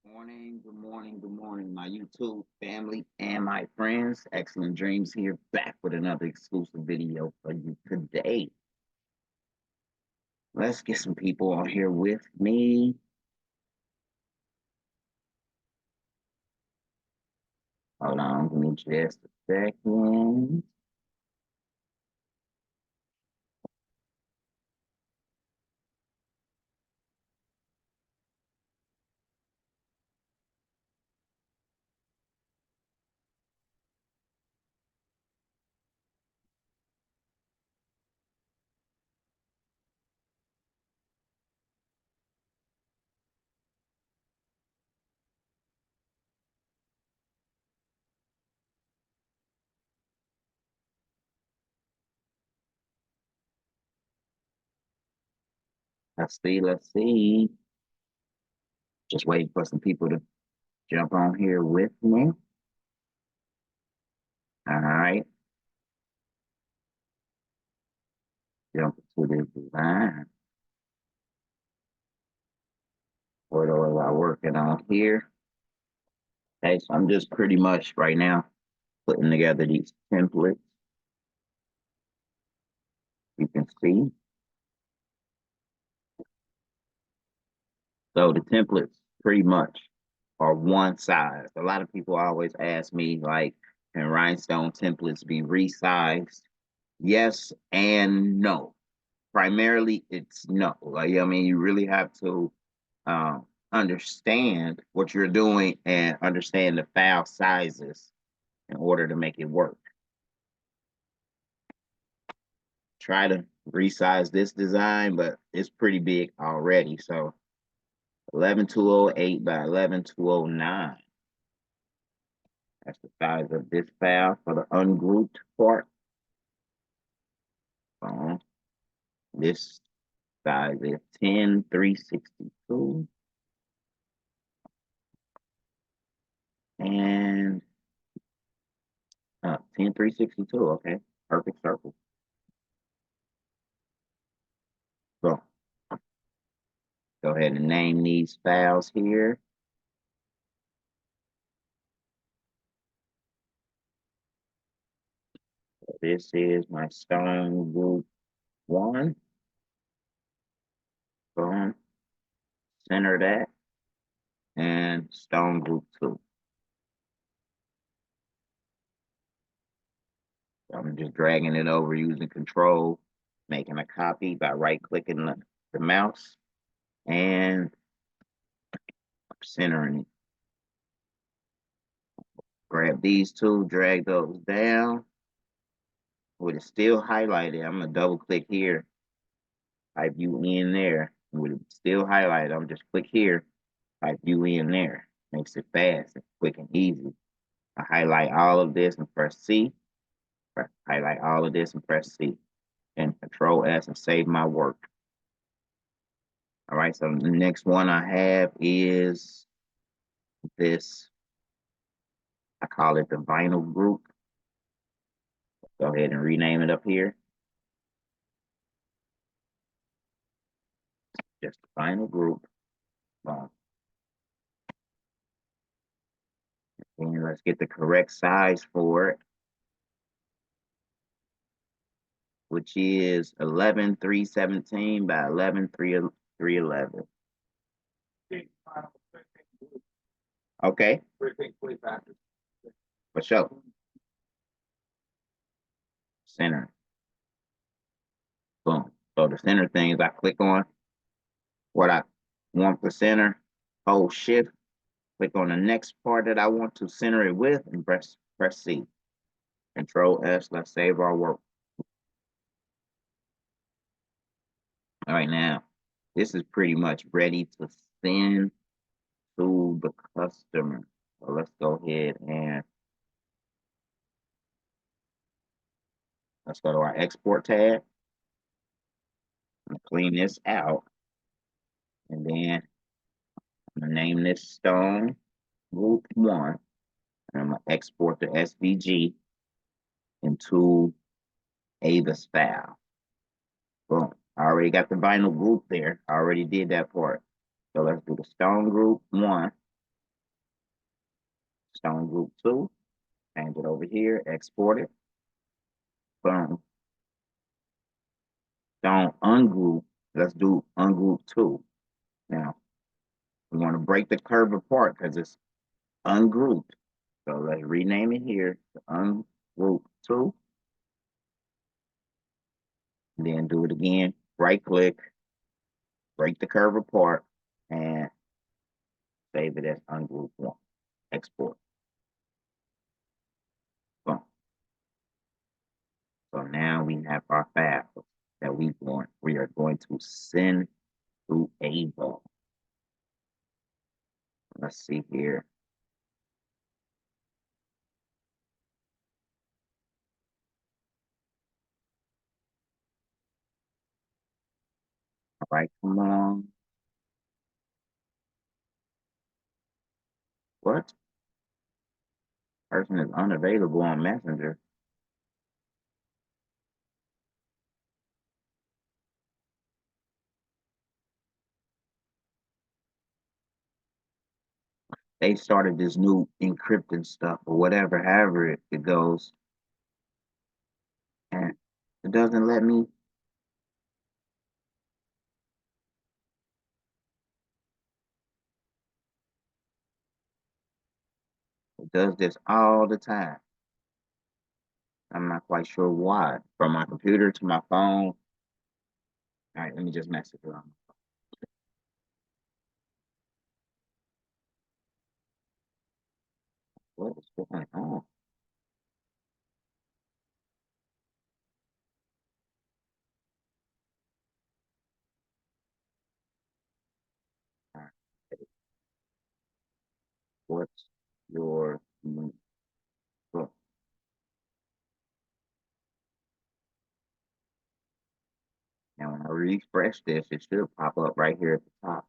Good morning, my YouTube family and my friends. Excellent Dreams here, back with another exclusive video for you today. Let's get some people on here with me. Hold on, give me just a second. Let's see. Just waiting for some people to jump on here with me. All right. Jump to this design. What are I working on here? Okay, so I'm just pretty much right now putting together these templates. You can see. So the templates pretty much are one size. A lot of people always ask me, like, can rhinestone templates be resized? Yes and no. Primarily, it's no. Like, I mean, you really have to understand what you're doing and understand the file sizes in order to make it work. Try to resize this design, but it's pretty big already. So 11208 by 11209. That's the size of this file for the ungrouped part. This size is 10362 and 10362. Okay, perfect circle. So go ahead and name these files here. So this is my stone group 1. Boom. Center that. And stone group 2. So I'm just dragging it over using control, making a copy by right-clicking the mouse and centering it. Grab these two, drag those down. With it still highlighted, I'm gonna double click here, type U in there. With it still highlighted, I'm just click here, type U in there. Makes it fast and quick and easy. I highlight all of this and press C. Highlight all of this and press C. And Control S and save my work. All right, so the next one I have is this. I call it the vinyl group. Go ahead and rename it up here. Just the vinyl group. And let's get the correct size for it, which is 11317 by 11311. Okay. For sure. Center. Boom. So the center things I click on what I want for center, hold shift, click on the next part that I want to center it with, and press C. Control S, let's save our work. All right, now, this is pretty much ready to send to the customer. So let's go ahead and let's go to our export tab. Clean this out. And then I'm gonna name this stone group 1. And I'm gonna export the SVG into Ava's file. Boom. I already got the vinyl group there. I already did that part. So let's do the stone group 1. Stone group 2, change it over here, export it. Boom. Stone ungroup. Let's do ungroup 2. Now, we want to break the curve apart because it's ungrouped. So let's rename it here to ungroup 2. Then do it again. Right click, break the curve apart, and save it as ungroup 1. Export. Boom. So now we have our file that we are going to send to Ava. Let's see here. All right, come on. What? Person is unavailable on Messenger. They started this new encrypting stuff or whatever, however it goes. And it doesn't let me. It does this all the time. I'm not quite sure why. From my computer to my phone. All right, let me just message it on. What is going on? All right. What's your book? Now, when I refresh this, it should pop up right here at the top.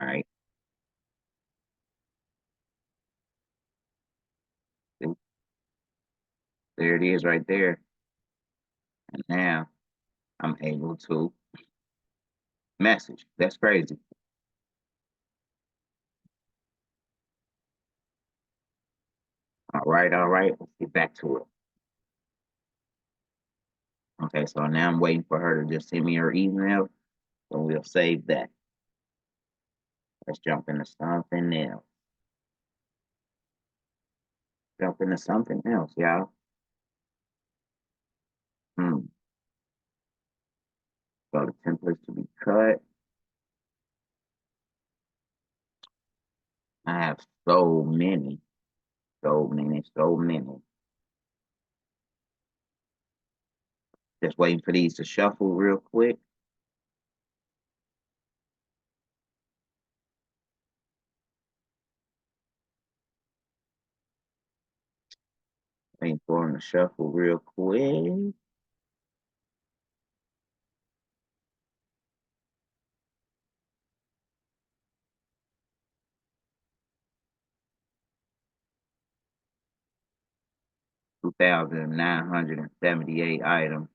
All right. See? There it is right there. And now I'm able to message. That's crazy. All right, let's get back to it. Okay, so now I'm waiting for her to just send me her email. So we'll save that. Let's jump into something else. Jump into something else, y'all. So the templates to be cut. I have so many. Just waiting for these to shuffle real quick. Waiting for them to shuffle real quick. $2,978 items.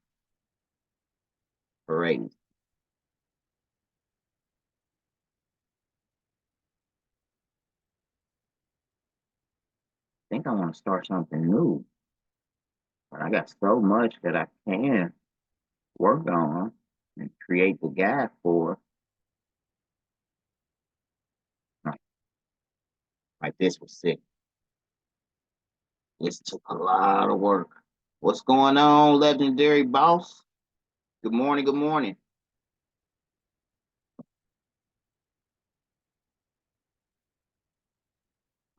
Great. I think I want to start something new. But I got so much that I can work on and create the guide for. Like this was sick. This took a lot of work. What's going on, legendary boss? Good morning, good morning.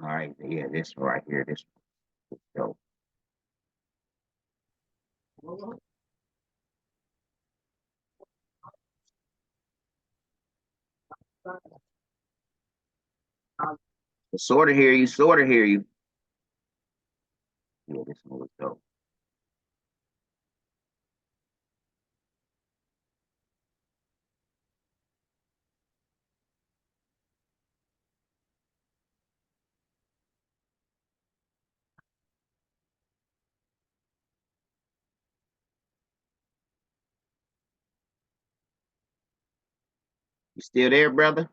All right, yeah, this right here, this dope. Sort of hear you, sort of hear you. Yeah, this one was dope. You still there, brother?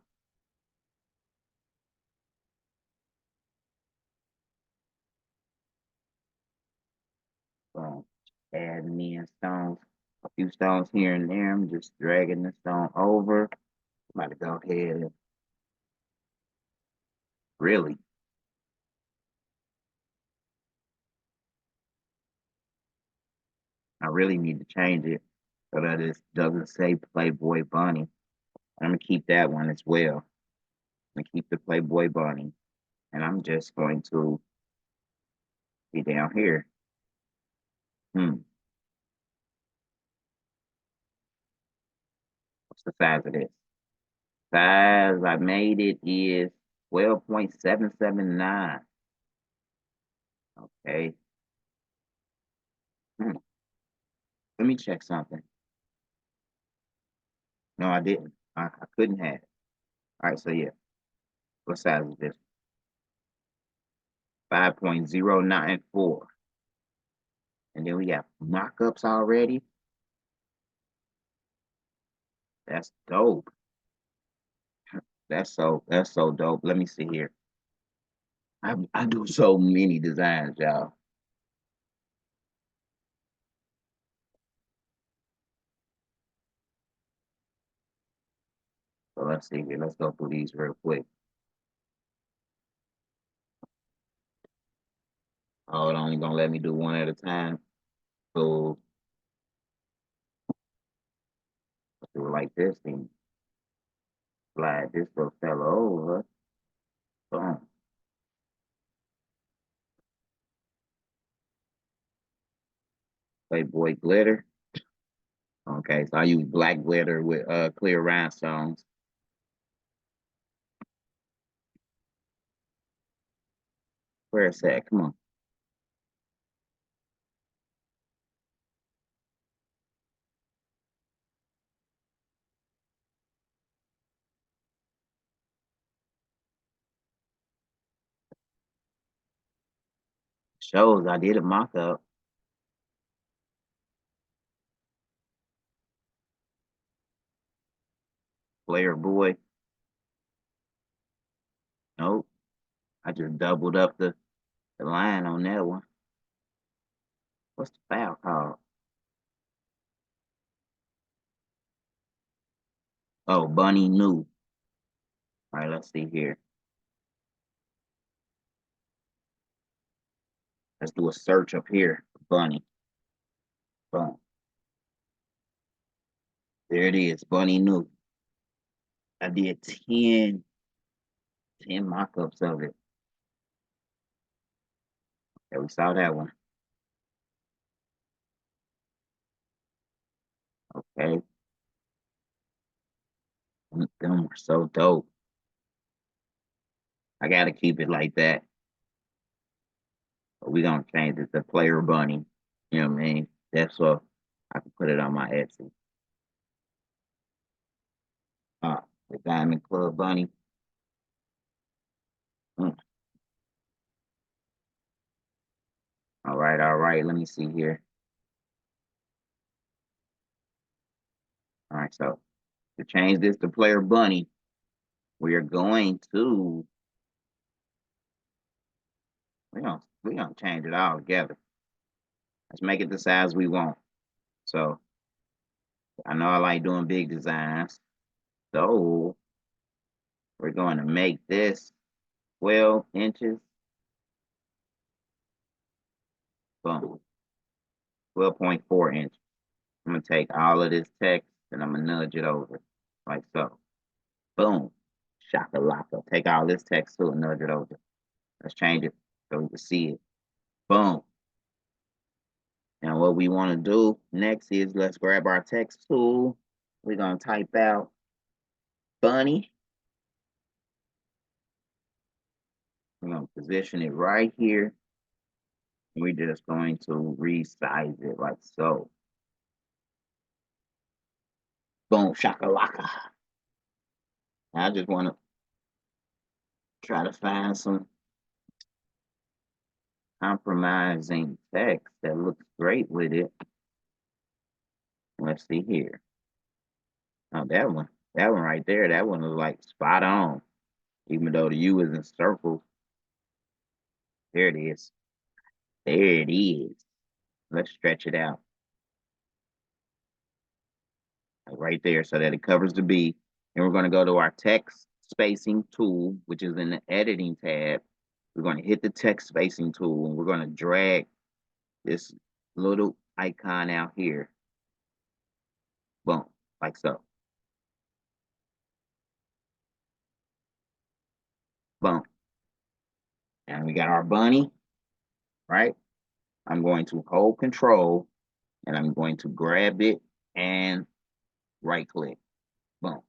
Adding in stones, a few stones here and there. I'm just dragging the stone over. I'm about to go ahead and really. I really need to change it so that it doesn't say Playboy Bunny. I'm gonna keep that one as well. I'm gonna keep the Playboy Bunny, and I'm just going to be down here. What's the size of this? Size I made it is 12.779. Okay. Hmm. Let me check something. No, I didn't. I couldn't have. All right, so yeah. What size is this? 5.094. And then we got mock-ups already. That's dope. That's so dope. Let me see here. I do so many designs, y'all. So let's see here. Let's go through these real quick. Oh, it only gonna let me do one at a time. So let's do it like this and slide this little fella over. Boom. Playboy glitter. Okay, so I use black glitter with clear rhinestones. Where is that? Come on. Shows I did a mock-up. Player boy. Nope. I just doubled up the line on that one. What's the file called? Oh, Bunny New. All right, let's see here. Let's do a search up here. Bunny. Boom. There it is. Bunny New. I did 10 mock-ups of it. Yeah, we saw that one. Okay. Them were so dope. I gotta keep it like that. But we gonna change it to Player Bunny. You know what I mean? That's what I can put it on my Etsy. The Diamond Club Bunny. Mm. All right, all right. Let me see here. All right, so to change this to Player Bunny, we are going to we're gonna change it all together. Let's make it the size we want. So I know I like doing big designs. So we're going to make this 12 inches. Boom. 12.4 inches. I'm gonna take all of this text and I'm gonna nudge it over like so. Boom. Shakalaka. Take all this text too and nudge it over. Let's change it so we can see it. Boom. And what we want to do next is let's grab our text tool. We're gonna type out bunny. We're gonna position it right here. We're just going to resize it like so. Boom, shakalaka. I just want to try to find some compromising text that looks great with it. Let's see here. Oh, that one. That one right there, that one was like spot on. Even though the U is in circles. There it is. There it is. Let's stretch it out. Like right there so that it covers the B. And we're going to go to our text spacing tool, which is in the editing tab. We're going to hit the text spacing tool and we're going to drag this little icon out here. Boom, like so. Boom. And we got our bunny, right? I'm going to hold control and I'm going to grab it and right click. Boom.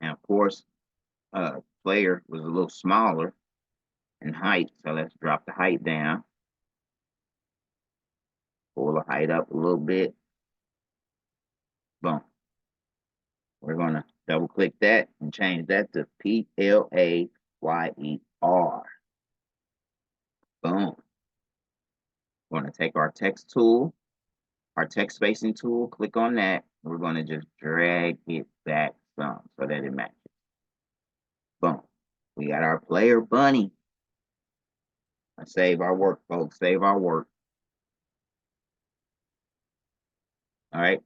And of course, player was a little smaller in height. So let's drop the height down. Pull the height up a little bit. Boom. We're going to double click that and change that to PLAYER. Boom. We're going to take our text tool, our text spacing tool, click on that. We're going to just drag it back some so that it matches. Boom. We got our player bunny. Save our work, folks. Save our work. All right.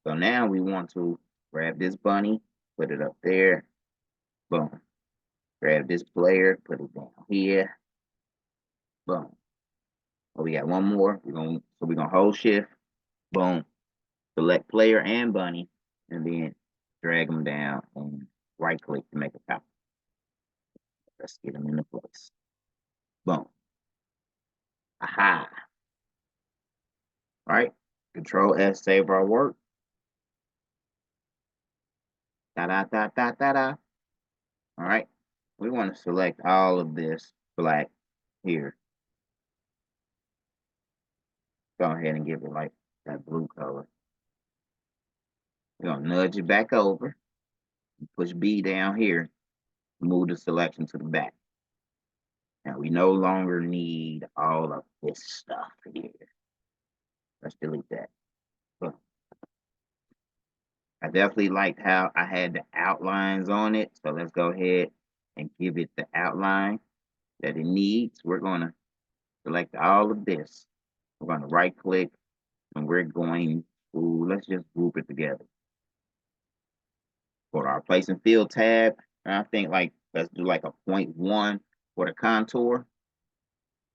So now we want to grab this bunny, put it up there. Boom. Grab this player, put it down here. Boom. Oh, we got one more. We're gonna hold shift. Boom. Select player and bunny, and then drag them down and right click to make a copy. Let's get them into place. Boom. Aha. All right. Control S, save our work. Da da da da da da. All right. We want to select all of this black here. Go ahead and give it like that blue color. We're gonna nudge it back over. Push B down here. Move the selection to the back. Now we no longer need all of this stuff here. Let's delete that. But I definitely liked how I had the outlines on it. So let's go ahead and give it the outline that it needs. We're going to select all of this. We're going to right click and we're going to, let's just group it together. Go to our place and fill tab. And I think like, let's do like a 0.1 for the contour.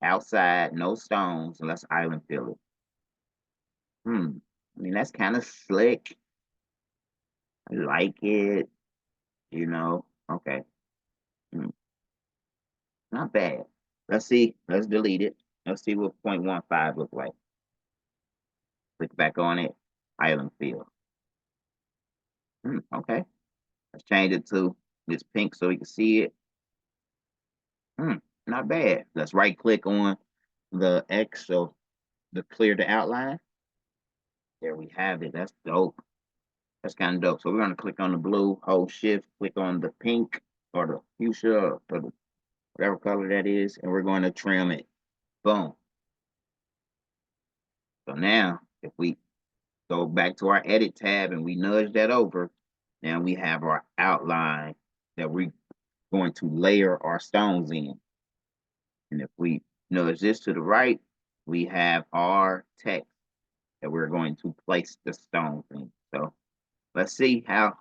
Outside, no stones, and let's island fill it. I mean, that's kind of slick. I like it, you know. Okay. Not bad. Let's see. Let's delete it. Let's see what 0.15 look like. Click back on it. Island fill. Okay. Let's change it to this pink so we can see it. Not bad. Let's right click on the X so to clear the outline. There we have it. That's dope. That's kind of dope. So we're going to click on the blue, hold shift, click on the pink or the fuchsia or the whatever color that is, and we're going to trim it. Boom. So now if we go back to our edit tab and we nudge that over, now we have our outline that we're going to layer our stones in. And if we nudge this to the right, we have our text that we're going to place the stones in. So let's see how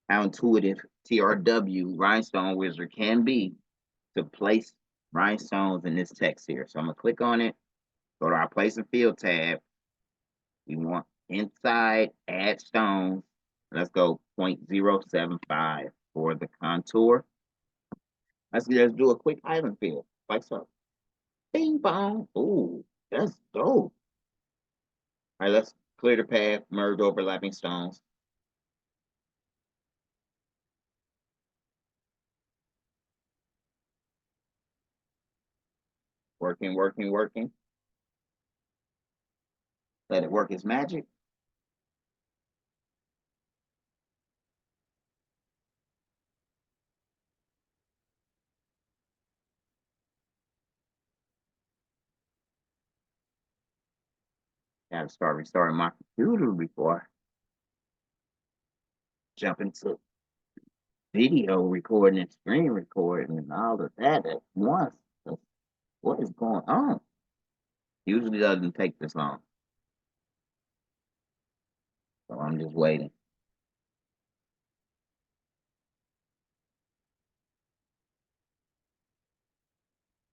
intuitive TRW Rhinestone Wizard can be to place rhinestones in this text here. So I'm gonna click on it, go to our place and fill tab. We want inside add stones. Let's go 0.075 for the contour. Let's just do a quick island fill, like so. Bing bong. Ooh, that's dope. All right, let's clear the path, merge overlapping stones. Working, working, working. Let it work its magic. Gotta start restarting my computer before I jump into video recording and screen recording and all of that at once. What is going on? Usually doesn't take this long. So I'm just waiting.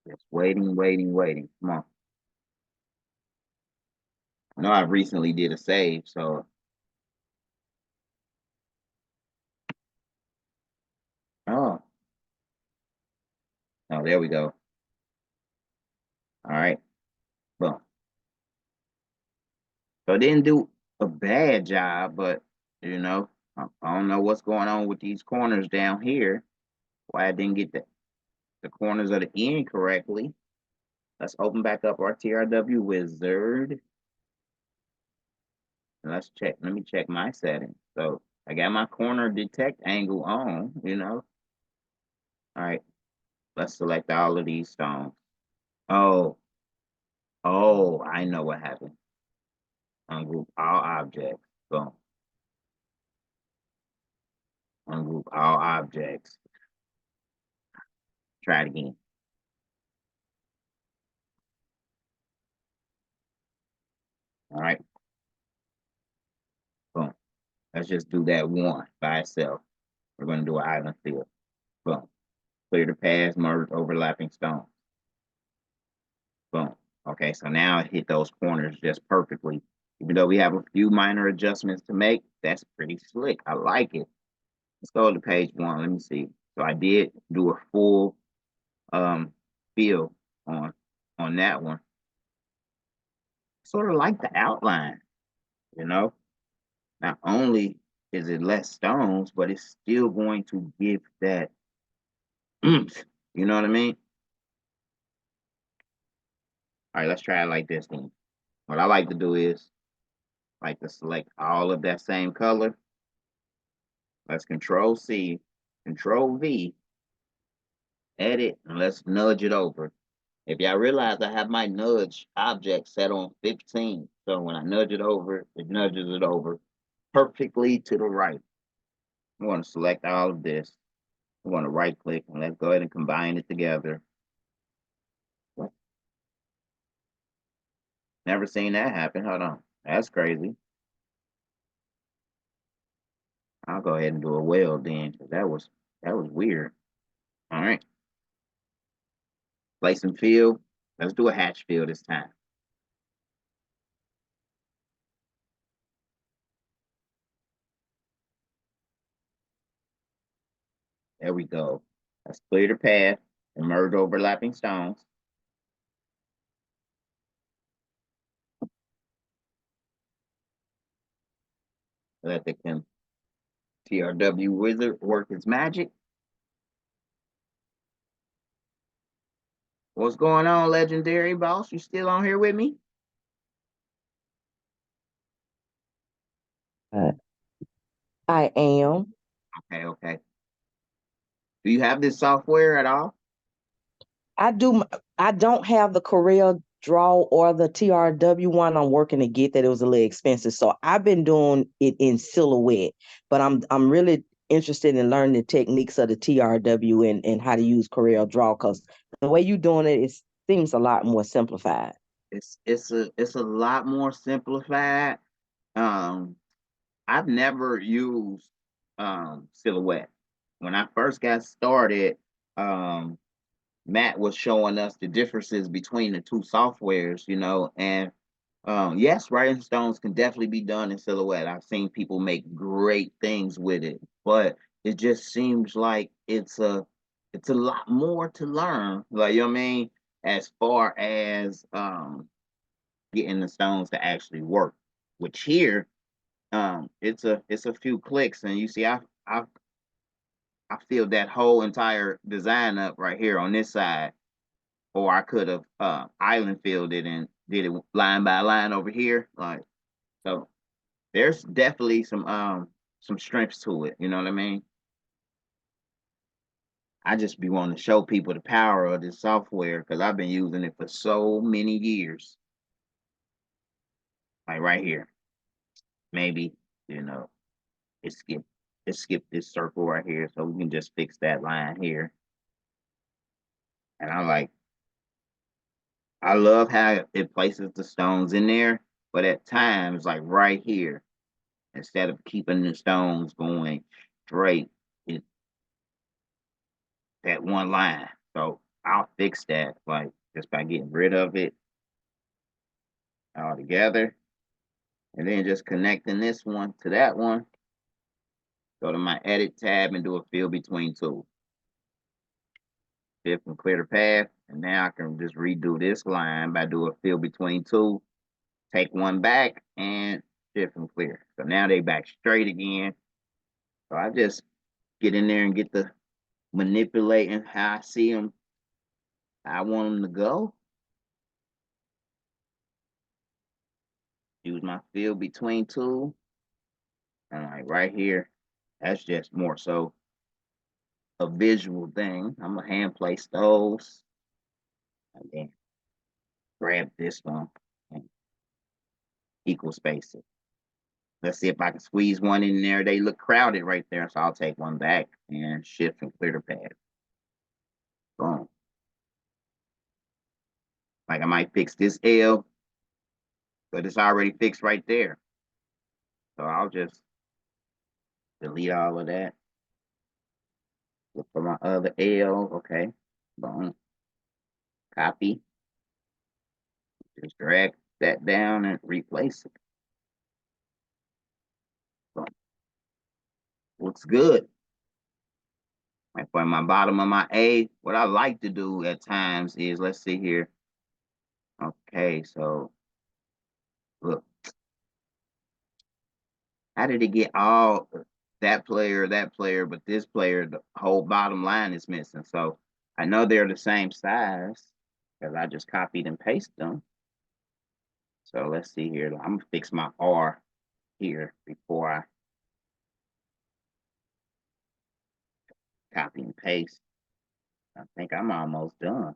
Just waiting. Come on. I know I recently did a save, so oh, oh, there we go. All right. Boom. So I didn't do a bad job, but you know, I don't know what's going on with these corners down here. Why I didn't get the corners of the end correctly. Let's open back up our TRW wizard. And let's check. Let me check my settings. So I got my corner detect angle on, you know. All right. Let's select all of these stones. Oh, I know what happened. Ungroup all objects. Boom. Ungroup all objects. Try it again. All right. Boom. Let's just do that one by itself. We're going to do an island fill. Boom. Clear the paths, merge overlapping stones. Boom. Okay, so now it hit those corners just perfectly. Even though we have a few minor adjustments to make, that's pretty slick. I like it. Let's go to page 1. Let me see. So I did do a full fill on that one. Sort of like the outline, you know. Not only is it less stones, but it's still going to give that oomph. You know what I mean? All right, let's try it like this then. What I like to do is like to select all of that same color. Let's Control C, Control V, edit, and let's nudge it over. If y'all realize I have my nudge object set on 15. So when I nudge it over, it nudges it over perfectly to the right. I'm going to select all of this. I'm going to right click and let's go ahead and combine it together. What? Never seen that happen. Hold on. That's crazy. I'll go ahead and do a weld then, because that was weird. All right. Place and fill. Let's do a hatch fill this time. There we go. Let's clear the path and merge overlapping stones. Let the TRW wizard work its magic. What's going on, legendary boss? You still on here with me? I am. Okay. Do you have this software at all? I do. I don't have the Coreldraw or the TRW one. I'm working to get that. It was a little expensive, so I've been doing it in Silhouette. But I'm really interested in learning the techniques of the TRW and how to use Coreldraw, because the way you're doing it, it seems a lot more simplified. It's a lot more simplified. Um, I've never used Silhouette. When I first got started, Matt was showing us the differences between the two softwares, you know, and yes, Rhinestones can definitely be done in Silhouette. I've seen people make great things with it, but it just seems like it's a lot more to learn. Like, you know what I mean? As far as getting the stones to actually work. Which here, it's a few clicks, and you see I filled that whole entire design up right here on this side, or I could have island filled it and did it line by line over here. Like, so there's definitely some strengths to it. You know what I mean? I just be wanting to show people the power of this software because I've been using it for so many years. Like right here, maybe you know it's it skipped this circle right here, so we can just fix that line here. And I love how it places the stones in there, but at times, like right here, instead of keeping the stones going straight, it that one line. So I'll fix that, like just by getting rid of it all together, and then just connecting this one to that one. Go to my edit tab and do a fill between two. Shift and clear the path, and now I can just redo this line by doing a fill between two. Take one back and shift and clear. So now they back straight again. So I just get in there and get the manipulating how I see them. I want them to go. Use my fill between two. And like right here, that's just more so a visual thing. I'm gonna hand place those and then grab this one and equal space it. Let's see if I can squeeze one in there. They look crowded right there, so I'll take one back and shift and clear the path. Boom. Like I might fix this L, but it's already fixed right there. So I'll just delete all of that. Look for my other L. Okay. Boom. Copy. Just drag that down and replace it. Boom. Looks good. Like for my bottom of my A, what I like to do at times is, let's see here. Okay, so look, how did it get all that player, but this player, the whole bottom line is missing. So I know they're the same size because I just copied and pasted them. So let's see here. I'm gonna fix my R here before I copy and paste. I think I'm almost done.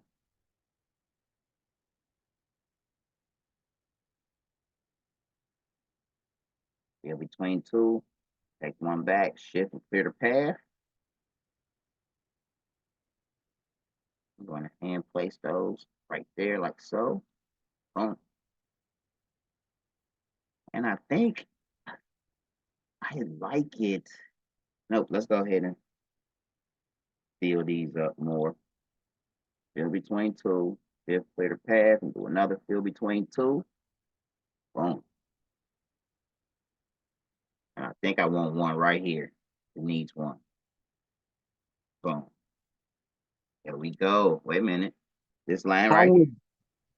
Here between two, take one back, shift and clear the path. I'm going to hand place those right there like so. Boom. And I think I like it. Nope, let's go ahead and fill these up more. Fill between two, fill clear the path, and do another fill between two. Boom. And I think I want one right here. It needs one. Boom. There we go. Wait a minute. This line I right here. would,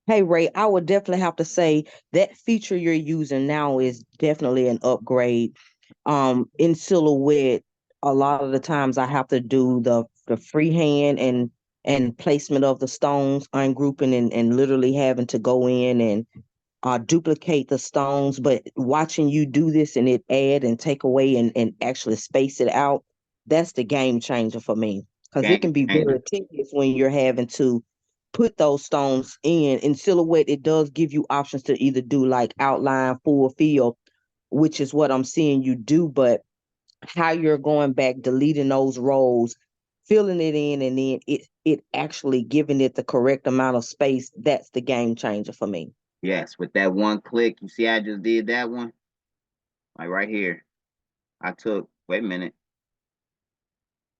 hey Ray, I would definitely have to say that feature you're using now is definitely an upgrade. In Silhouette, a lot of the times I have to do the freehand and placement of the stones, ungrouping and literally having to go in and duplicate the stones. But watching you do this and it add and take away and actually space it out, that's the game changer for me. Because it Game can be changer. very tedious when you're having to put those stones in Silhouette. It does give you options to either do like outline, full fill, which is what I'm seeing you do, but how you're going back, deleting those rows, filling it in, and then it actually giving it the correct amount of space, that's the game changer for me. Yes, with that one click, you see I just did that one? Like right here. I took, wait a minute.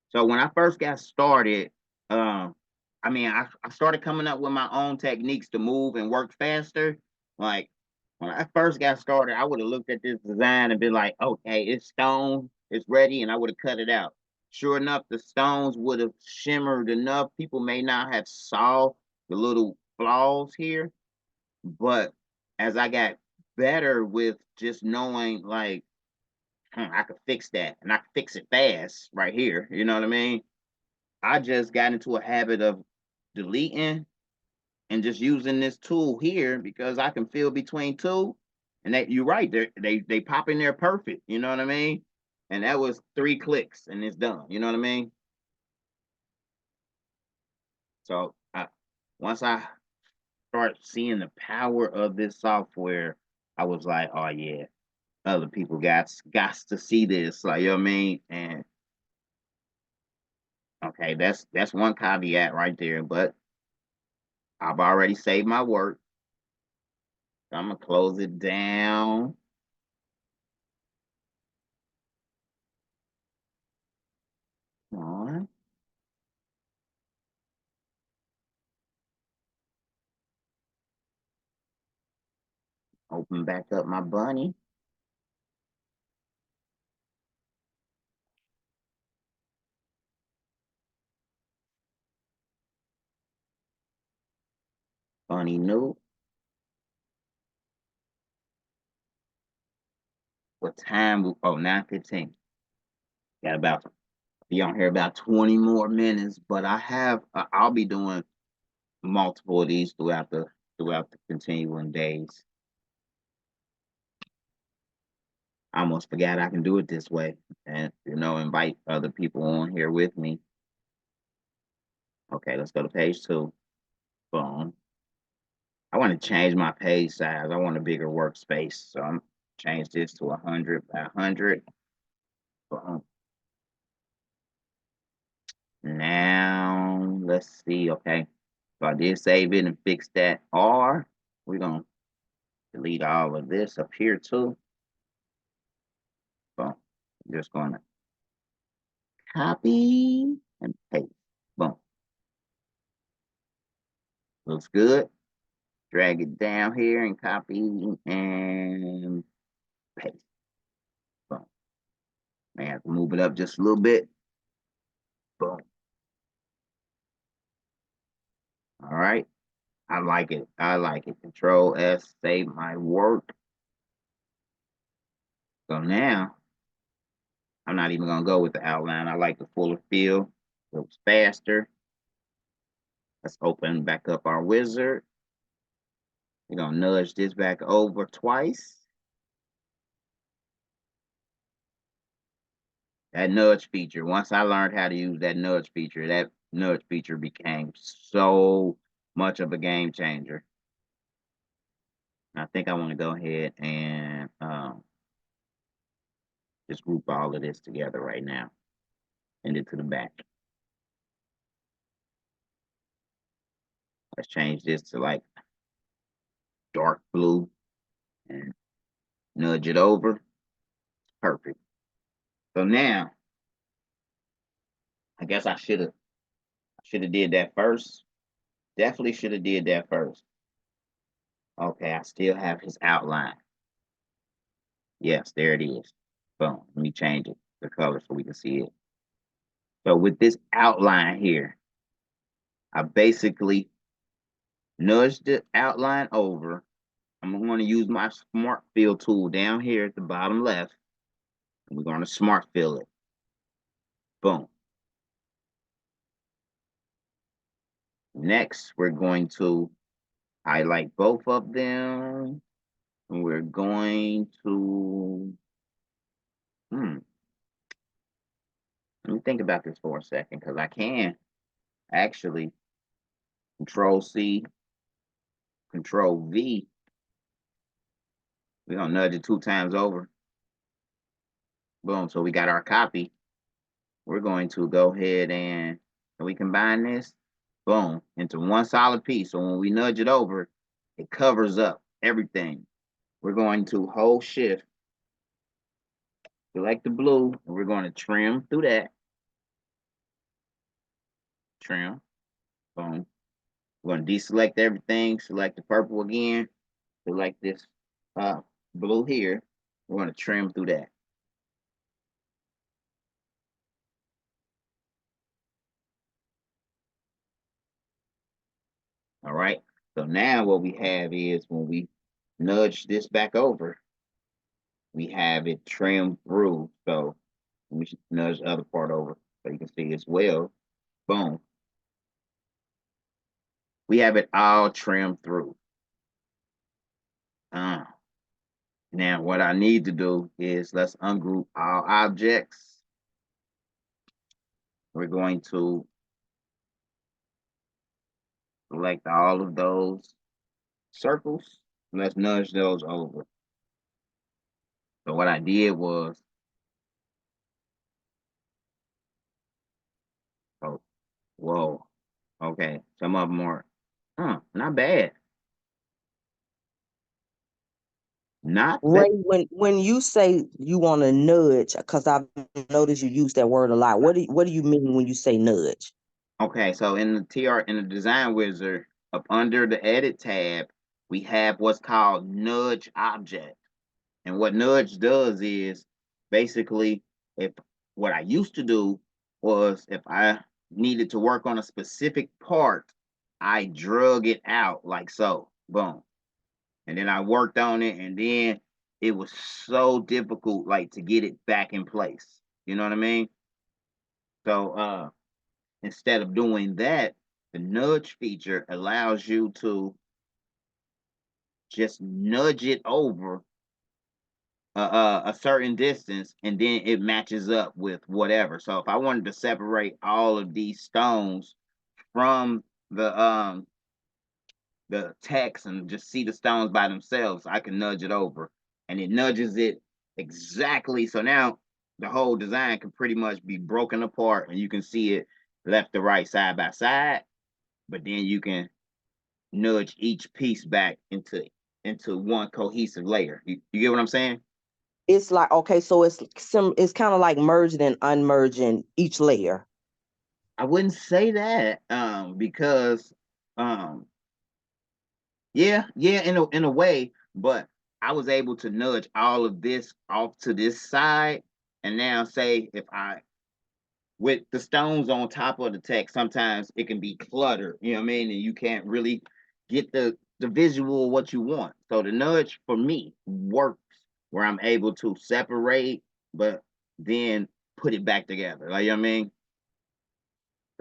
So when I first got started, um, I started coming up with my own techniques to move and work faster. Like when I first got started, I would have looked at this design and been like, okay, it's stone, it's ready, and I would have cut it out. Sure enough, the stones would have shimmered enough. People may not have saw the little flaws here, but as I got better with just knowing like I could fix that and I could fix it fast right here. You know what I mean? I just got into a habit of deleting and just using this tool here because I can fill between two. And that you're right, they pop in there perfect. You know what I mean? And that was 3 clicks and it's done. You know what I mean? So once I start seeing the power of this software, I was like, oh yeah, other people got to see this, like, you know what I mean? And okay, that's one caveat right there, but I've already saved my work. So I'm gonna close it down. Come on. Open back up my bunny. Bunny new. What time? Oh, 9:15. Got about be on here about 20 more minutes, but I'll be doing multiple of these throughout the continuing days. I almost forgot I can do it this way, and invite other people on here with me. Okay, let's go to page 2. Boom. I want to change my page size. I want a bigger workspace, so I'm change this to 100 by 100. Boom. Now let's see. Okay, so I did save it and fix that R. We're gonna delete all of this up here too. Boom. I'm just gonna copy and paste. Boom. Looks good. Drag it down here and copy and paste. Boom. May have to move it up just a little bit. Boom. All right. I like it. I like it. Control S, save my work. So now I'm not even gonna go with the outline. I like the fuller feel. It was faster. Let's open back up our wizard. We're gonna nudge this back over twice. That nudge feature, once I learned how to use that nudge feature became so much of a game changer. I think I want to go ahead and just group all of this together right now. Send it to the back. Let's change this to like dark blue and nudge it over. Perfect. So now, I guess I should have did that first. Definitely should have did that first. Okay, I still have his outline. Yes, there it is. Boom. Let me change it, the color, so we can see it. So with this outline here, I basically nudged the outline over. I'm going to use my smart fill tool down here at the bottom left. And we're going to smart fill it. Boom. Next, we're going to highlight both of them. And we're going to, let me think about this for a second, because I can actually Control C, Control V. We're going to nudge it 2 times over. Boom. So we got our copy. We're going to go ahead and we combine this, boom, into one solid piece. So when we nudge it over, it covers up everything. We're going to hold shift, select the blue, and we're going to trim through that. Trim. Boom. We're going to deselect everything, select the purple again, select this blue here. We're going to trim through that. All right. So now what we have is when we nudge this back over, we have it trimmed through. So we should nudge the other part over so you can see as well. Boom. We have it all trimmed through. Now what I need to do is let's ungroup all objects. We're going to select all of those circles. Let's nudge those over. So what I did was, oh, whoa, okay, some of them are, not bad. Not bad. Ray, when you say you want to nudge, because I've noticed you use that word a lot. What do you mean when you say nudge? Okay, so in the in the design wizard, up under the edit tab, we have what's called nudge object. And what nudge does is basically, if what I used to do was if I needed to work on a specific part, I drug it out like so, boom. And then I worked on it, and then it was so difficult like to get it back in place. You know what I mean? So instead of doing that, the nudge feature allows you to just nudge it over a certain distance, and then it matches up with whatever. So if I wanted to separate all of these stones from the text and just see the stones by themselves, I can nudge it over, and it nudges it exactly. So now the whole design can pretty much be broken apart, and you can see it left to right, side by side. But then you can nudge each piece back into one cohesive layer. You get what I'm saying? It's like, okay, so it's kind of like merging and unmerging each layer. I wouldn't say that, because um, yeah, in a way, but I was able to nudge all of this off to this side, and now say if I with the stones on top of the text, sometimes it can be cluttered. You know what I mean? And you can't really get the visual of what you want. So the nudge for me works where I'm able to separate, but then put it back together. Like, you know what I mean?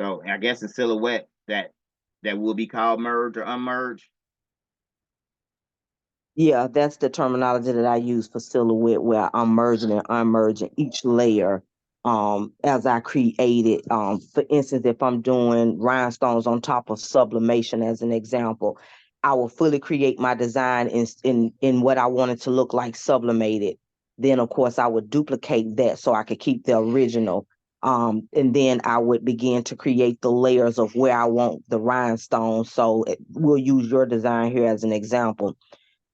So I guess in silhouette that will be called merge or unmerge. Yeah, that's the terminology that I use for silhouette, where I'm merging and unmerging each layer as I create it. For instance, if I'm doing rhinestones on top of sublimation as an example, I will fully create my design in what I want it to look like sublimated. Then of course I would duplicate that so I could keep the original. And then I would begin to create the layers of where I want the rhinestones. So we'll use your design here as an example.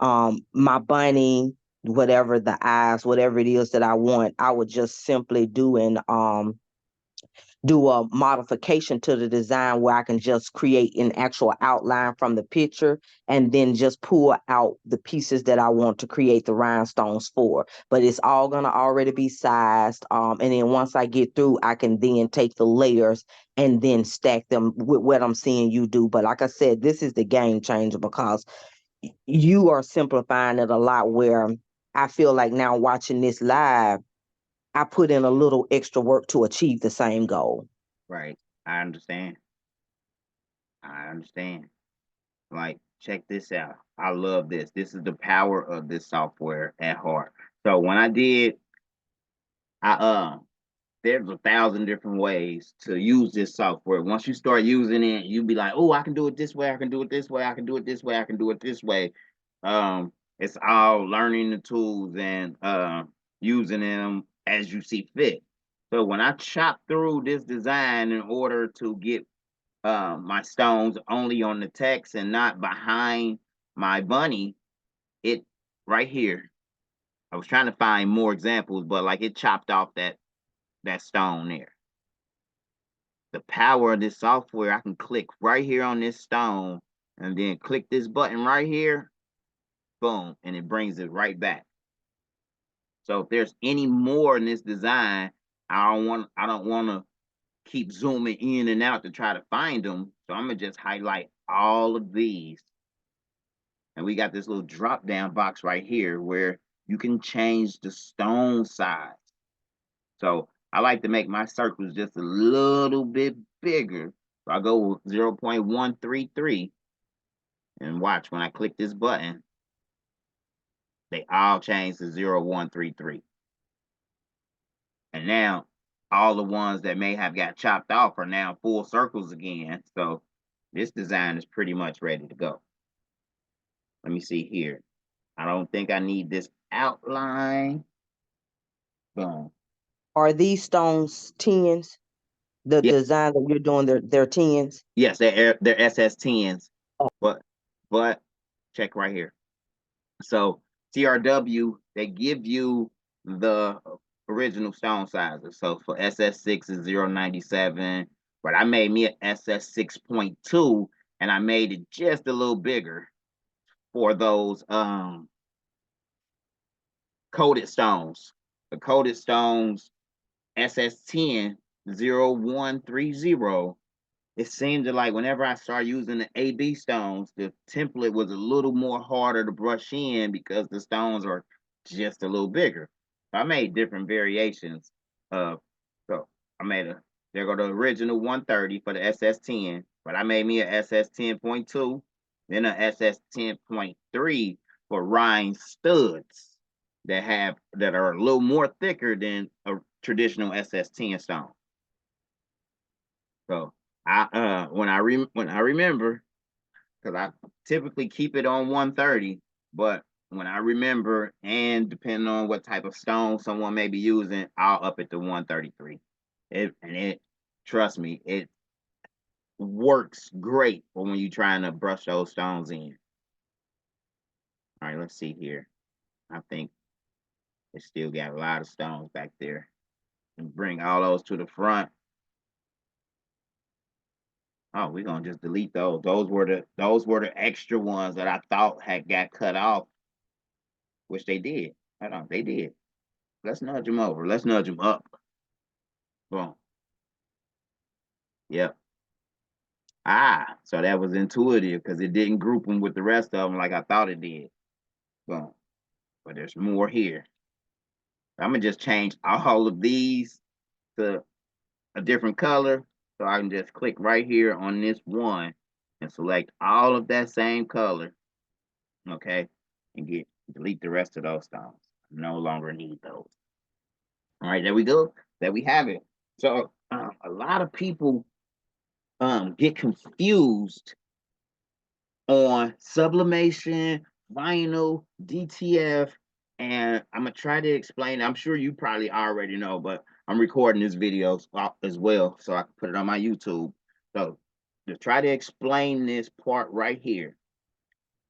My bunny, whatever the eyes, whatever it is that I want, I would just simply do a modification to the design where I can just create an actual outline from the picture and then just pull out the pieces that I want to create the rhinestones for. But it's all gonna already be sized. And then once I get through, I can then take the layers and then stack them with what I'm seeing you do. But like I said, this is the game changer because you are simplifying it a lot, where I feel like now watching this live, I put in a little extra work to achieve the same goal. Right. I understand. I understand. Like, check this out. I love this. This is the power of this software at heart. So when I did, I there's 1,000 different ways to use this software. Once you start using it, you be like, oh, I can do it this way, I can do it this way, I can do it this way, I can do it this way. It's all learning the tools and using them as you see fit. So when I chop through this design in order to get my stones only on the text and not behind my bunny, it right here. I was trying to find more examples, but like it chopped off that stone there. The power of this software, I can click right here on this stone and then click this button right here, boom, and it brings it right back. So if there's any more in this design, I don't want to keep zooming in and out to try to find them. So I'm gonna just highlight all of these. And we got this little drop down box right here where you can change the stone size. So I like to make my circles just a little bit bigger. So I go with 0.133, and watch when I click this button, they all change to 0.133. And now all the ones that may have got chopped off are now full circles again. So this design is pretty much ready to go. Let me see here. I don't think I need this outline. Boom. Are these stones tens? The Yeah. design that you're doing, they're tens. Yes, they're SS10s, but check right here. So TRW, they give you the original stone sizes. So for SS6 is 0.97, but I made me an SS 6.2 and I made it just a little bigger for those coated stones. The coated stones SS10 0130. It seemed to like whenever I started using the AB stones, the template was a little more harder to brush in because the stones are just a little bigger. So I made different variations of, so I made a, there go the original 130 for the SS10, but I made me a SS 10.2, then a SS 10.3 for Rhinestuds that are a little more thicker than a traditional SS10 stone. So when I remember, because I typically keep it on 130, but when I remember and depending on what type of stone someone may be using, I'll up it to 133. It trust me, it works great for when you're trying to brush those stones in. All right, let's see here. I think it still got a lot of stones back there. And bring all those to the front. Oh, we're gonna just delete those. Those were the extra ones that I thought had got cut off, which they did. Hold on, they did. Let's nudge them over. Let's nudge them up. Boom. Yep. Ah, so that was intuitive because it didn't group them with the rest of them like I thought it did. Boom. But there's more here. I'm gonna just change all of these to a different color. So I can just click right here on this one and select all of that same color. Okay. And delete the rest of those stones. No longer need those. All right, there we go. There we have it. So a lot of people get confused on sublimation, vinyl, DTF, and I'm gonna try to explain. I'm sure you probably already know, but I'm recording this video as well, so I can put it on my YouTube. So to try to explain this part right here,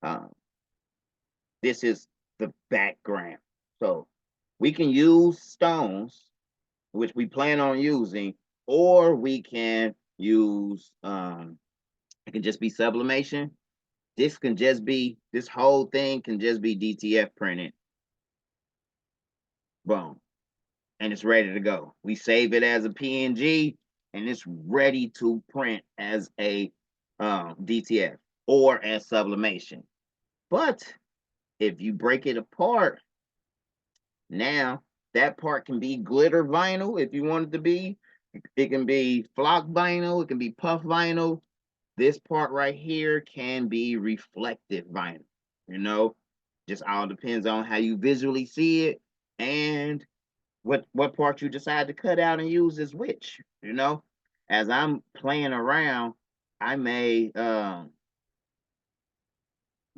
um, this is the background. So we can use stones, which we plan on using, or we can use it can just be sublimation. This whole thing can just be DTF printed. Boom. And it's ready to go. We save it as a PNG and it's ready to print as a DTF or as sublimation. But if you break it apart, now that part can be glitter vinyl if you want it to be. It can be flock vinyl, it can be puff vinyl. This part right here can be reflective vinyl, you know, just all depends on how you visually see it and what part you decide to cut out and use is which, you know. As I'm playing around, I may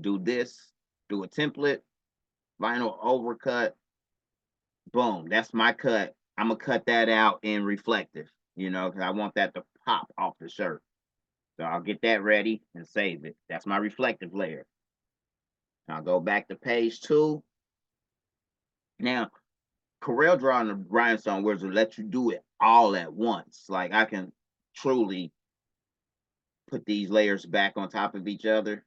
do this, do a template, vinyl overcut, boom, that's my cut. I'm gonna cut that out in reflective, you know, because I want that to pop off the shirt. So I'll get that ready and save it. That's my reflective layer. I'll go back to page 2. Now, Coreldraw and the Rhinestone Wizard let you do it all at once. Like I can truly put these layers back on top of each other.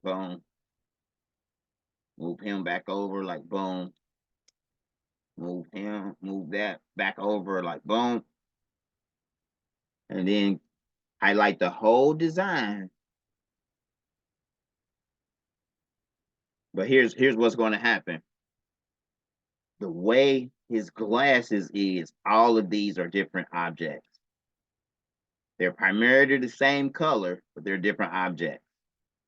Boom. Move him back over like boom. Move him, move that back over like boom. And then highlight the whole design. But here's what's going to happen. The way his glasses is, all of these are different objects. They're primarily the same color, but they're different objects.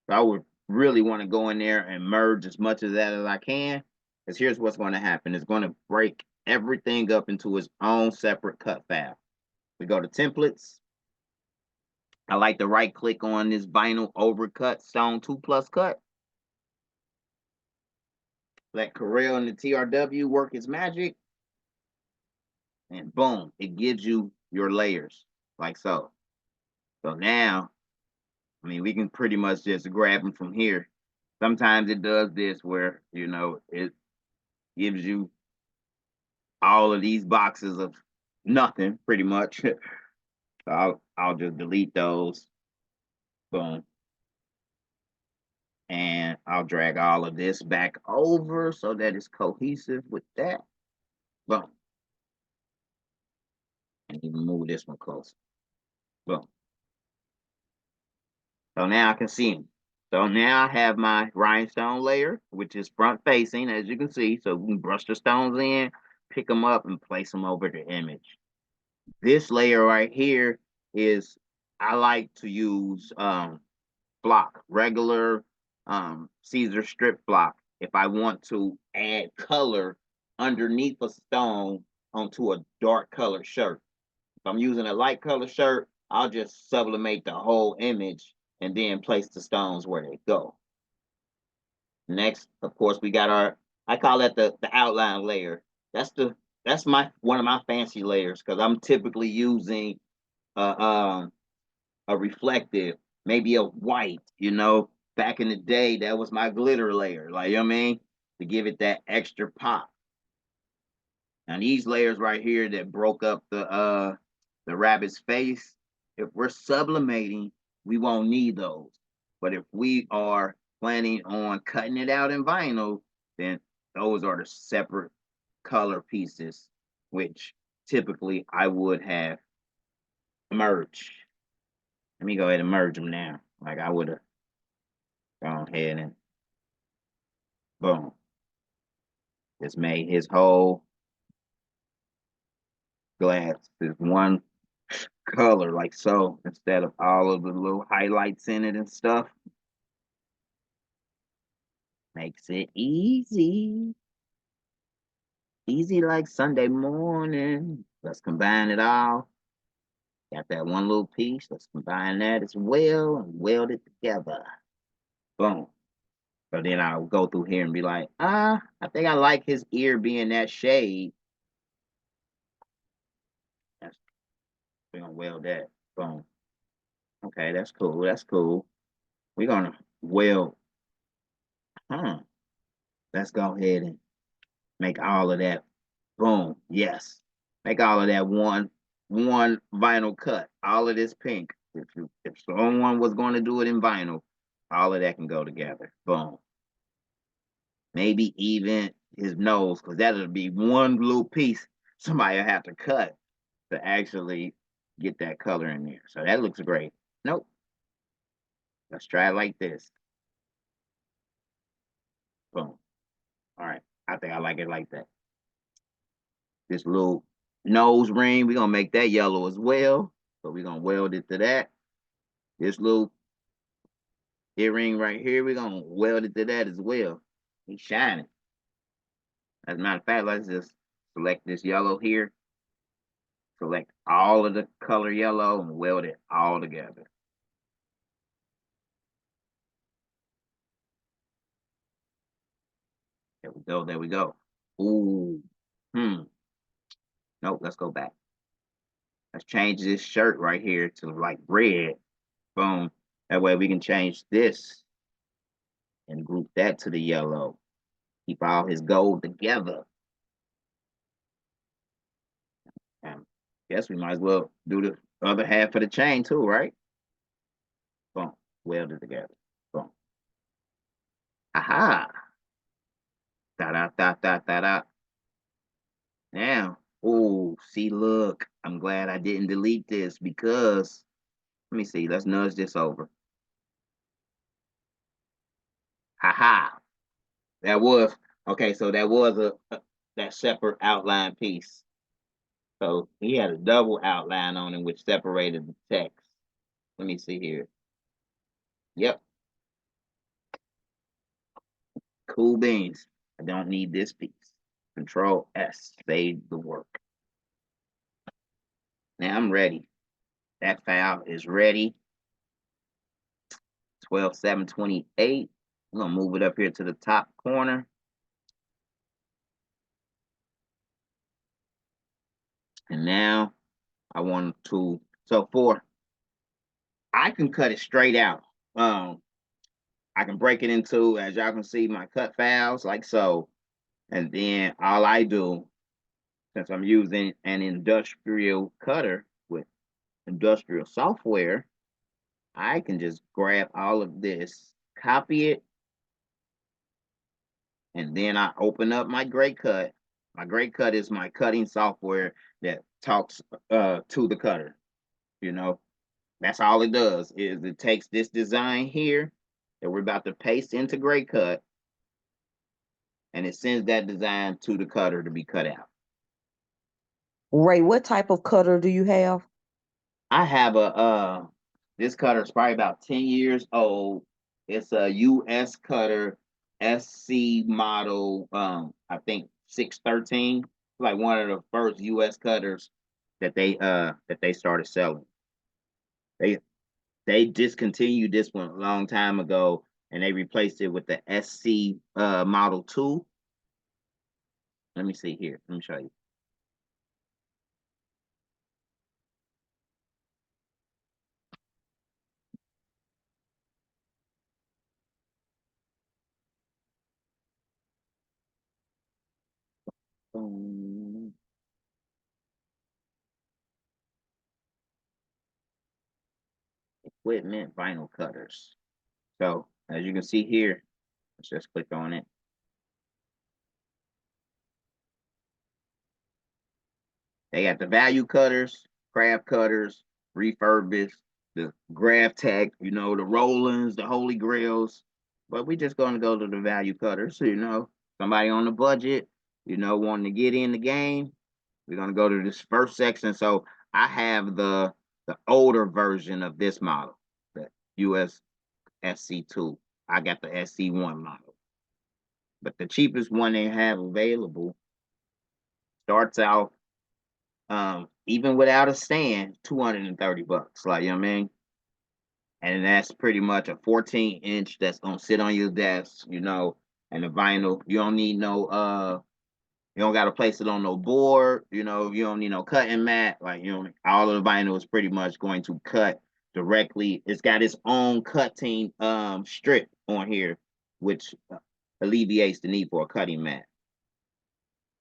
So I would really want to go in there and merge as much of that as I can, because here's what's going to happen. It's going to break everything up into its own separate cut file. We go to templates. I like to right click on this vinyl overcut stone 2+ cut. Let Corel and the TRW work its magic. and boom, it gives you your layers like so. So now, I mean, we can pretty much just grab them from here. Sometimes it does this where, you know, it gives you all of these boxes of nothing pretty much. So I'll just delete those. Boom. And I'll drag all of this back over so that it's cohesive with that. Boom. And even move this one closer. Boom. So now I can see them. So now I have my rhinestone layer, which is front facing, as you can see. So we can brush the stones in, pick them up, and place them over the image. This layer right here is, I like to use block, regular Caesar strip block. If I want to add color underneath a stone onto a dark color shirt. If I'm using a light color shirt, I'll just sublimate the whole image and then place the stones where they go. Next, of course, we got our, I call that the outline layer. That's one of my fancy layers because I'm typically using a reflective, maybe a white, you know. Back in the day, that was my glitter layer, like, you know what I mean? To give it that extra pop. Now these layers right here that broke up the rabbit's face, if we're sublimating, we won't need those. But if we are planning on cutting it out in vinyl, then those are the separate color pieces, which typically I would have merged. Let me go ahead and merge them now. Like I would have gone ahead and boom. Just made his whole glass is one color, like so, instead of all of the little highlights in it and stuff. Makes it easy. Easy like Sunday morning. Let's combine it all. Got that one little piece. Let's combine that as well and weld it together. Boom. So then I'll go through here and be like, I think I like his ear being that shade. We're gonna weld that. Boom. Okay, that's cool. That's cool. We're gonna weld. Let's go ahead and make all of that. Boom. Yes. Make all of that one vinyl cut. All of this pink. If someone was going to do it in vinyl, all of that can go together. Boom. Maybe even his nose, because that'll be one little piece somebody will have to cut to actually get that color in there. So that looks great. Nope. Let's try it like this. Boom. All right. I think I like it like that. This little nose ring, we're gonna make that yellow as well. So we're gonna weld it to that. This little earring right here, we're gonna weld it to that as well. He's shining. As a matter of fact, let's just select this yellow here. Select all of the color yellow and weld it all together. There we go, there we go. Ooh, nope, let's go back. Let's change this shirt right here to like red. Boom. That way we can change this and group that to the yellow. Keep all his gold together. Guess we might as well do the other half of the chain too, right? Boom. Weld it together. Boom. Aha. Da da da da da da. Now, oh, see, look. I'm glad I didn't delete this because let me see. Let's nudge this over. Haha. That was okay. So that was a that separate outline piece. So he had a double outline on him, which separated the text. Let me see here. Yep. Cool beans. I don't need this piece. Control S, save the work. Now I'm ready. That file is ready. 12/7/28. I'm gonna move it up here to the top corner. And now I want to, so I can cut it straight out. Um, I can break it into, as y'all can see, my cut files like so. And then all I do, since I'm using an industrial cutter with industrial software, I can just grab all of this, copy it, and then I open up my Great Cut. My Great Cut is my cutting software that talks to the cutter. You know, that's all it does is it takes this design here that we're about to paste into Great Cut, and it sends that design to the cutter to be cut out. Ray, what type of cutter do you have? I have a this cutter is probably about 10 years old. It's a US cutter SC model, I think 613. Like one of the first US cutters that they started selling. They they discontinued this one a long time ago and they replaced it with the SC model 2. Let me see here. Let me show you. Equipment vinyl cutters. So as you can see here, let's just click on it. They got the value cutters, craft cutters, refurbished, the Graph Tech, you know, the Rollins, the Holy Grails. But we just gonna go to the value cutters, you know, somebody on the budget, you know, wanting to get in the game. We're gonna go to this first section. So I have the older version of this model, the US SC2. I got the SC1 model. But the cheapest one they have available starts out even without a stand, $230. Like, you know what I mean? And that's pretty much a 14-inch that's gonna sit on your desk, you know, and the vinyl. You don't need no you don't gotta place it on no board, you know, you don't need no cutting mat. Like, you know, all of the vinyl is pretty much going to cut directly. It's got its own cutting strip on here, which alleviates the need for a cutting mat.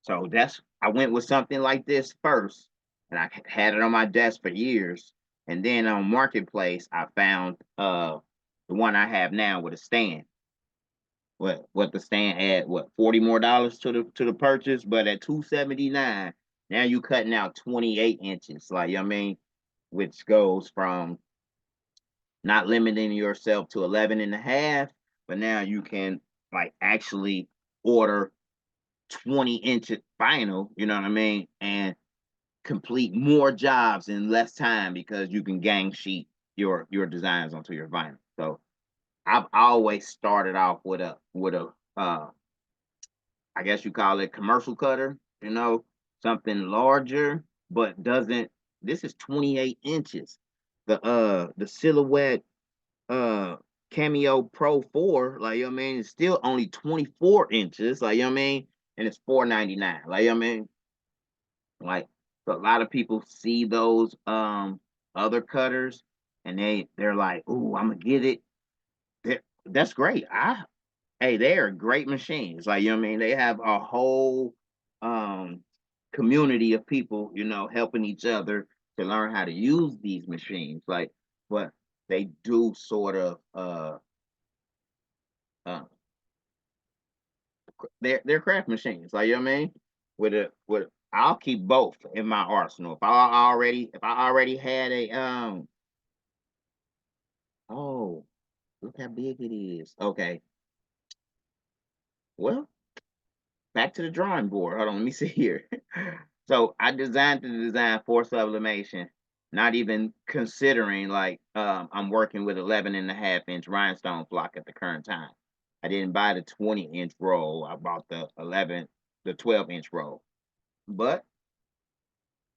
So that's I went with something like this first, and I had it on my desk for years. And then on Marketplace, I found the one I have now with a stand. What the stand at what $40 more to the purchase, but at 279, now you cutting out 28 inches. Like, you know what I mean? Which goes from not limiting yourself to 11 and a half, but now you can like actually order 20-inch vinyl, you know what I mean, and complete more jobs in less time because you can gang sheet your designs onto your vinyl. So I've always started off with a I guess you call it commercial cutter, you know, something larger, but doesn't this is 28 inches. The Silhouette uh Cameo Pro 4, like, you know what I mean, it's still only 24 inches, like, you know what I mean, and it's $4.99, like, you know what I mean, like, so a lot of people see those other cutters and they're like, "Ooh, I'm gonna get it." That's great. Hey, they are great machines, like, you know what I mean, they have a whole um community of people, you know, helping each other to learn how to use these machines, like, but they do sort of uh they're craft machines, like, you know what I mean? With I'll keep both in my arsenal. If I already had a oh, look how big it is. Okay. Well, back to the drawing board. Hold on, let me see here. So I designed the design for sublimation, not even considering like I'm working with 11.5-inch rhinestone flock at the current time. I didn't buy the 20-inch roll. I bought the 12-inch roll. But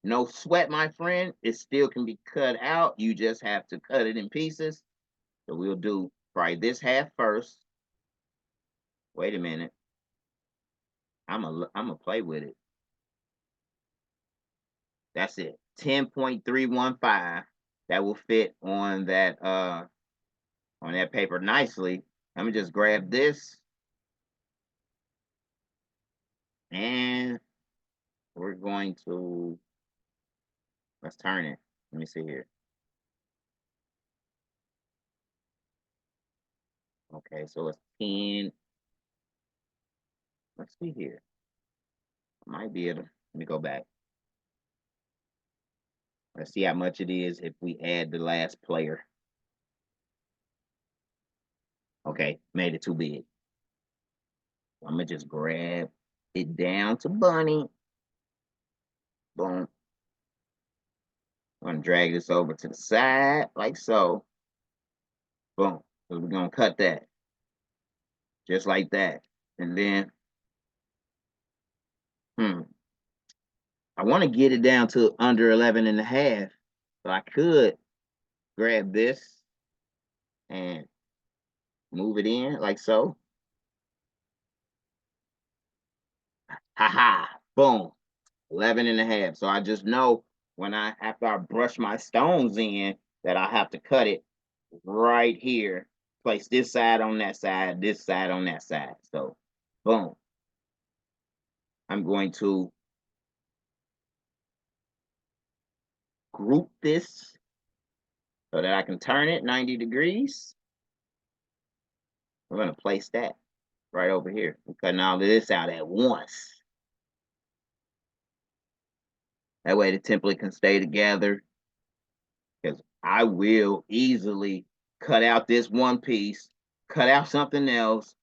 no sweat, my friend. It still can be cut out. You just have to cut it in pieces. So we'll do probably this half first. Wait a minute. I'm a play with it. That's it. 10.315. That will fit on that paper nicely. Let me just grab this and we're going to, let's turn it. Let me see here. Okay, so it's 10. Let's see here. Might be able to, let me go back. Let's see how much it is if we add the last player. Okay, made it too big. I'm gonna just grab it down to Bunny. Boom. I'm gonna drag this over to the side like so. Boom. So we're gonna cut that just like that. And then, I want to get it down to under 11 and a half. So I could grab this and move it in like so. Ha, boom, 11 and a half. So I just know when after I brush my stones in that I have to cut it right here. Place this side on that side, this side on that side. So boom. I'm going to group this so that I can turn it 90 degrees. We're going to place that right over here. I'm cutting all of this out at once. That way the template can stay together, because I will easily cut out this one piece, cut out something else,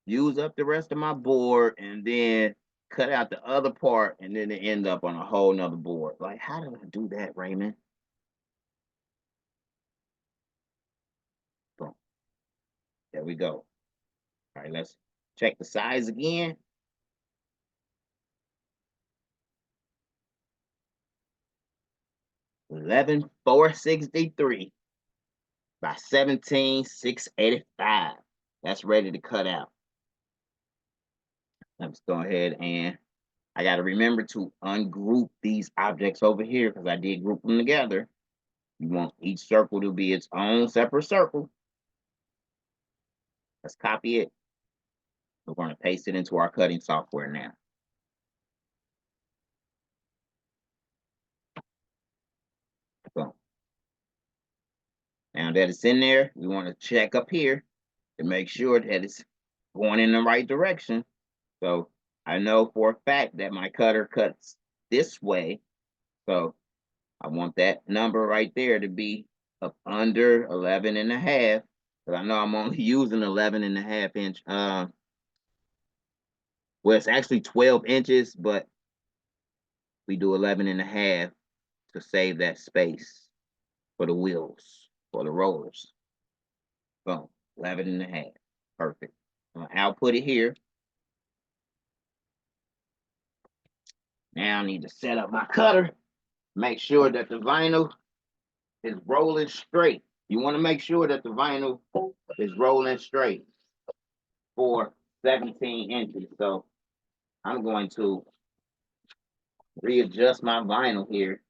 use up the rest of my board, and then cut out the other part, and then it end up on a whole nother board. Like, how did I do that, Raymond? Boom. There we go. All right, let's check the size again. $11,463 by $17,685. That's ready to cut out. Let's go ahead and I got to remember to ungroup these objects over here because I did group them together. You want each circle to be its own separate circle. Let's copy it. We're going to paste it into our cutting software now. Boom. Now that it's in there, we want to check up here to make sure that it's going in the right direction. So I know for a fact that my cutter cuts this way. So I want that number right there to be up under 11 and a half. Because I know I'm only using 11 and a half inch. Well, it's actually 12 inches, but we do 11 and a half to save that space for the wheels, for the rollers. Boom, 11 and a half. Perfect. I'm gonna output it here. Now I need to set up my cutter. Make sure that the vinyl is rolling straight. You want to make sure that the vinyl is rolling straight for 17 inches. So I'm going to readjust my vinyl here.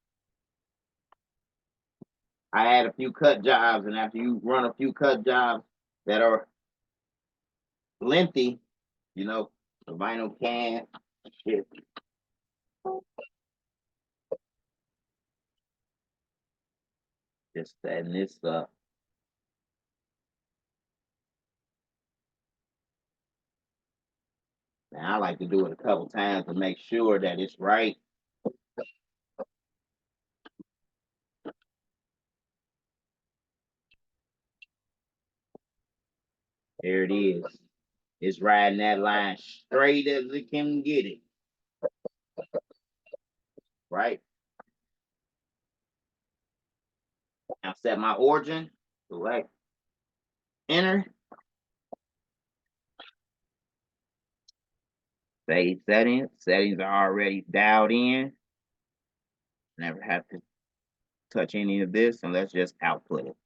I had a few cut jobs, and after you run a few cut jobs that are lengthy, you know, the vinyl can shift. Just setting this up. Now I like to do it a couple times to make sure that it's right. There it is. It's riding that line straight as it can get it. Right? Now set my origin, select, enter. Save settings. Settings are already dialed in. Never have to touch any of this, and let's just output it.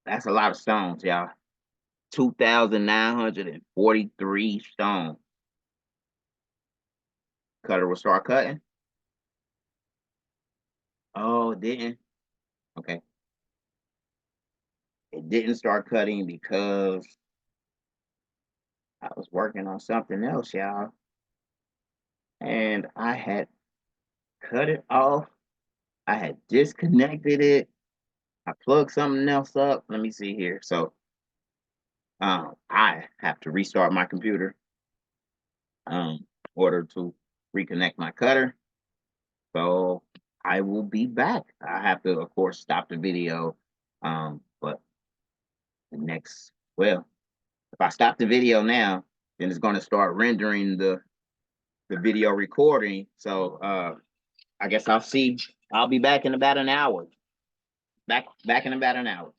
That's a lot of stones, y'all. 2,943 stones. cutter will start cutting. Oh, it didn't. Okay. It didn't start cutting because I was working on something else, y'all. And I had cut it off. I had disconnected it. I plugged something else up. Let me see here. So I have to restart my computer in order to reconnect my cutter. So I will be back. I have to, of course, stop the video. But the next, well, if I stop the video now, then it's going to start rendering the video recording. So I guess I'll be back in about an hour. Back in about an hour.